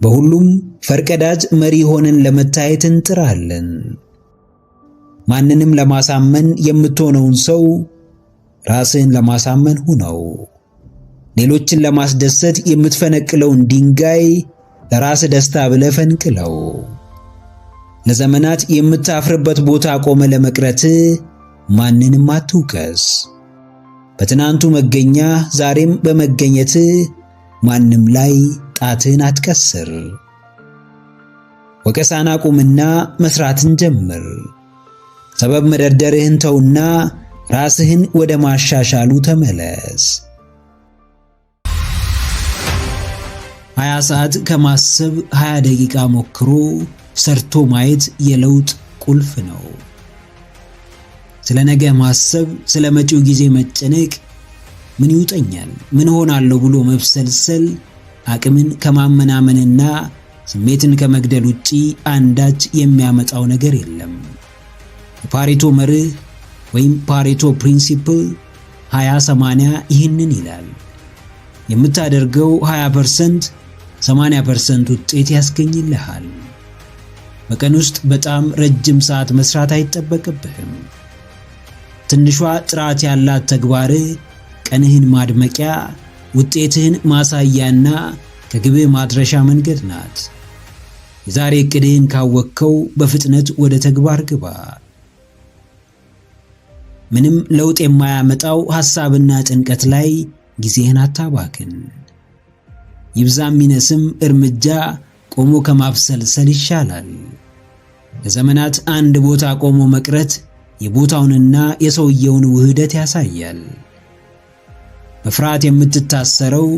በሁሉም ፈርቀዳጅ መሪ ሆነን ለመታየት እንጥራለን። ማንንም ለማሳመን የምትሆነውን ሰው ራስህን ለማሳመን ሁነው። ሌሎችን ለማስደሰት የምትፈነቅለውን ድንጋይ ለራስ ደስታ ብለህ ፈንቅለው። ለዘመናት የምታፍርበት ቦታ ቆመ ለመቅረት ማንንም አትውቀስ። በትናንቱ መገኛ ዛሬም በመገኘት ማንም ላይ ጣትን አትቀስር። ወቀሳን አቁምና መስራትን ጀምር። ሰበብ መደርደርህን ተውና ራስህን ወደ ማሻሻሉ ተመለስ። 20 ሰዓት ከማሰብ 20 ደቂቃ ሞክሮ ሰርቶ ማየት የለውጥ ቁልፍ ነው። ስለ ነገ ማሰብ፣ ስለ መጪው ጊዜ መጨነቅ፣ ምን ይውጠኛል፣ ምን ሆናለሁ ብሎ መብሰልሰል አቅምን ከማመናመንና ስሜትን ከመግደል ውጪ አንዳች የሚያመጣው ነገር የለም። የፓሬቶ መርህ ወይም ፓሬቶ ፕሪንሲፕል 20-80 ይህንን ይላል። የምታደርገው 20% 80% ውጤት ያስገኝልሃል። በቀን ውስጥ በጣም ረጅም ሰዓት መስራት አይጠበቅብህም። ትንሿ ጥራት ያላት ተግባር ቀንህን ማድመቂያ፣ ውጤትህን ማሳያና ከግብህ ማድረሻ መንገድ ናት። የዛሬ ዕቅድህን ካወቅከው በፍጥነት ወደ ተግባር ግባ። ምንም ለውጥ የማያመጣው ሐሳብና ጭንቀት ላይ ጊዜህን አታባክን። ይብዛም ይነስም እርምጃ ቆሞ ከማብሰልሰል ይሻላል። ለዘመናት አንድ ቦታ ቆሞ መቅረት የቦታውንና የሰውየውን ውህደት ያሳያል። በፍርሃት የምትታሰረው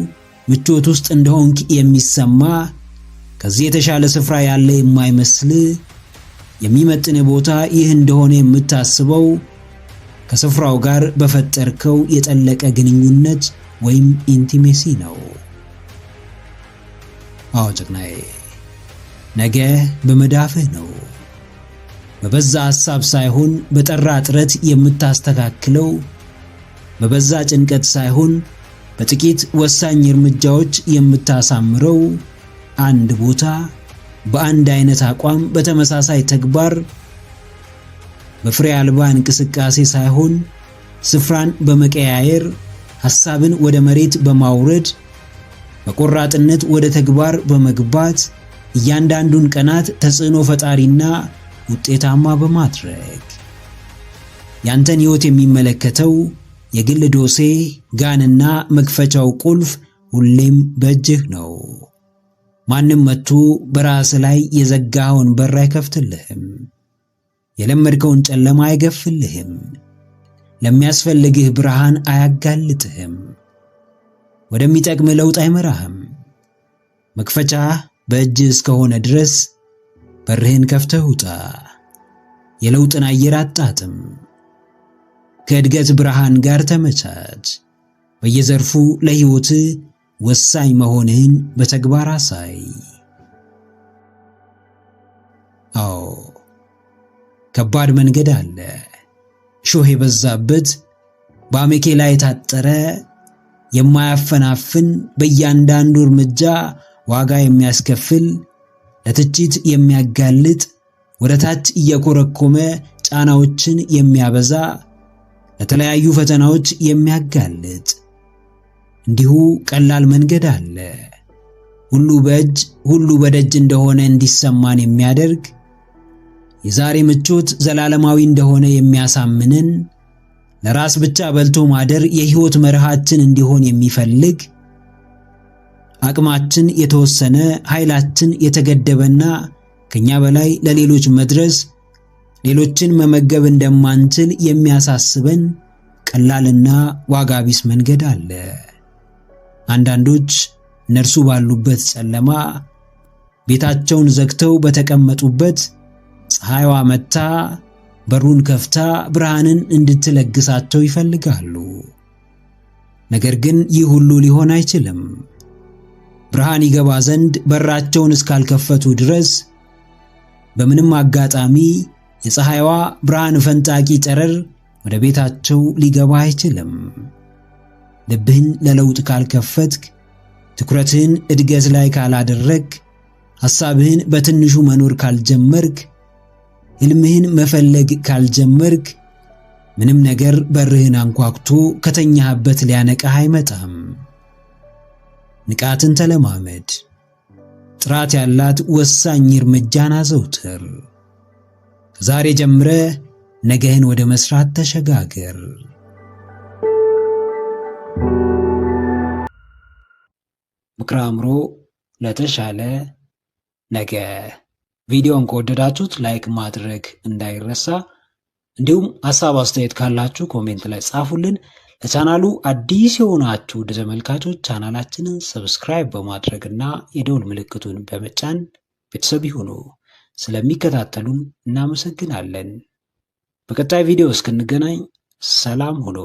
ምቾት ውስጥ እንደሆንክ የሚሰማ ከዚህ የተሻለ ስፍራ ያለ የማይመስል የሚመጥን ቦታ ይህ እንደሆነ የምታስበው ከስፍራው ጋር በፈጠርከው የጠለቀ ግንኙነት ወይም ኢንቲሜሲ ነው። አዎ ጀግናዬ፣ ነገ በመዳፍህ ነው። በበዛ ሐሳብ ሳይሆን በጠራ ጥረት የምታስተካክለው፣ በበዛ ጭንቀት ሳይሆን በጥቂት ወሳኝ እርምጃዎች የምታሳምረው አንድ ቦታ በአንድ አይነት አቋም በተመሳሳይ ተግባር በፍሬ አልባ እንቅስቃሴ ሳይሆን ስፍራን በመቀያየር ሐሳብን ወደ መሬት በማውረድ በቆራጥነት ወደ ተግባር በመግባት እያንዳንዱን ቀናት ተጽዕኖ ፈጣሪና ውጤታማ በማድረግ ያንተን ሕይወት የሚመለከተው የግል ዶሴ ጋንና መክፈቻው ቁልፍ ሁሌም በእጅህ ነው። ማንም መጥቶ በራስ ላይ የዘጋኸውን በር አይከፍትልህም። የለመድከውን ጨለማ አይገፍልህም። ለሚያስፈልግህ ብርሃን አያጋልጥህም። ወደሚጠቅም ለውጥ አይመራህም። መክፈቻ በእጅህ እስከሆነ ድረስ በርህን ከፍተህ ውጣ። የለውጥን አየር አጣጥም። ከእድገት ብርሃን ጋር ተመቻች። በየዘርፉ ለሕይወትህ ወሳኝ መሆንህን በተግባር አሳይ። አዎ ከባድ መንገድ አለ፣ እሾህ የበዛበት፣ በአሜኬላ የታጠረ፣ የማያፈናፍን፣ በእያንዳንዱ እርምጃ ዋጋ የሚያስከፍል፣ ለትችት የሚያጋልጥ፣ ወደ ታች እየኮረኮመ ጫናዎችን የሚያበዛ፣ ለተለያዩ ፈተናዎች የሚያጋልጥ። እንዲሁ ቀላል መንገድ አለ፣ ሁሉ በእጅ ሁሉ በደጅ እንደሆነ እንዲሰማን የሚያደርግ፣ የዛሬ ምቾት ዘላለማዊ እንደሆነ የሚያሳምንን፣ ለራስ ብቻ በልቶ ማደር የሕይወት መርሃችን እንዲሆን የሚፈልግ፣ አቅማችን የተወሰነ፣ ኃይላችን የተገደበና ከኛ በላይ ለሌሎች መድረስ፣ ሌሎችን መመገብ እንደማንችል የሚያሳስበን ቀላልና ዋጋ ቢስ መንገድ አለ። አንዳንዶች እነርሱ ባሉበት ጨለማ ቤታቸውን ዘግተው በተቀመጡበት ፀሐይዋ መጥታ በሩን ከፍታ ብርሃንን እንድትለግሳቸው ይፈልጋሉ። ነገር ግን ይህ ሁሉ ሊሆን አይችልም። ብርሃን ይገባ ዘንድ በራቸውን እስካልከፈቱ ድረስ በምንም አጋጣሚ የፀሐይዋ ብርሃን ፈንጣቂ ጨረር ወደ ቤታቸው ሊገባ አይችልም። ልብህን ለለውጥ ካልከፈትክ፣ ትኩረትህን እድገት ላይ ካላደረግ፣ ሐሳብህን በትንሹ መኖር ካልጀመርክ፣ ሕልምህን መፈለግ ካልጀመርክ፣ ምንም ነገር በርህን አንኳኩቶ ከተኛህበት ሊያነቃህ አይመጣም። ንቃትን ተለማመድ። ጥራት ያላት ወሳኝ እርምጃን አዘውትር። ከዛሬ ጀምረህ ነገህን ወደ መስራት ተሸጋገር። ምክረ አእምሮ ለተሻለ ነገ። ቪዲዮን ከወደዳችሁት ላይክ ማድረግ እንዳይረሳ፣ እንዲሁም ሐሳብ አስተያየት ካላችሁ ኮሜንት ላይ ጻፉልን። ለቻናሉ አዲስ የሆናችሁ ውድ ተመልካቾች ቻናላችንን ሰብስክራይብ በማድረግና የደውል ምልክቱን በመጫን ቤተሰብ ይሁኑ። ስለሚከታተሉን እናመሰግናለን። በቀጣይ ቪዲዮ እስክንገናኝ ሰላም ሁኑ።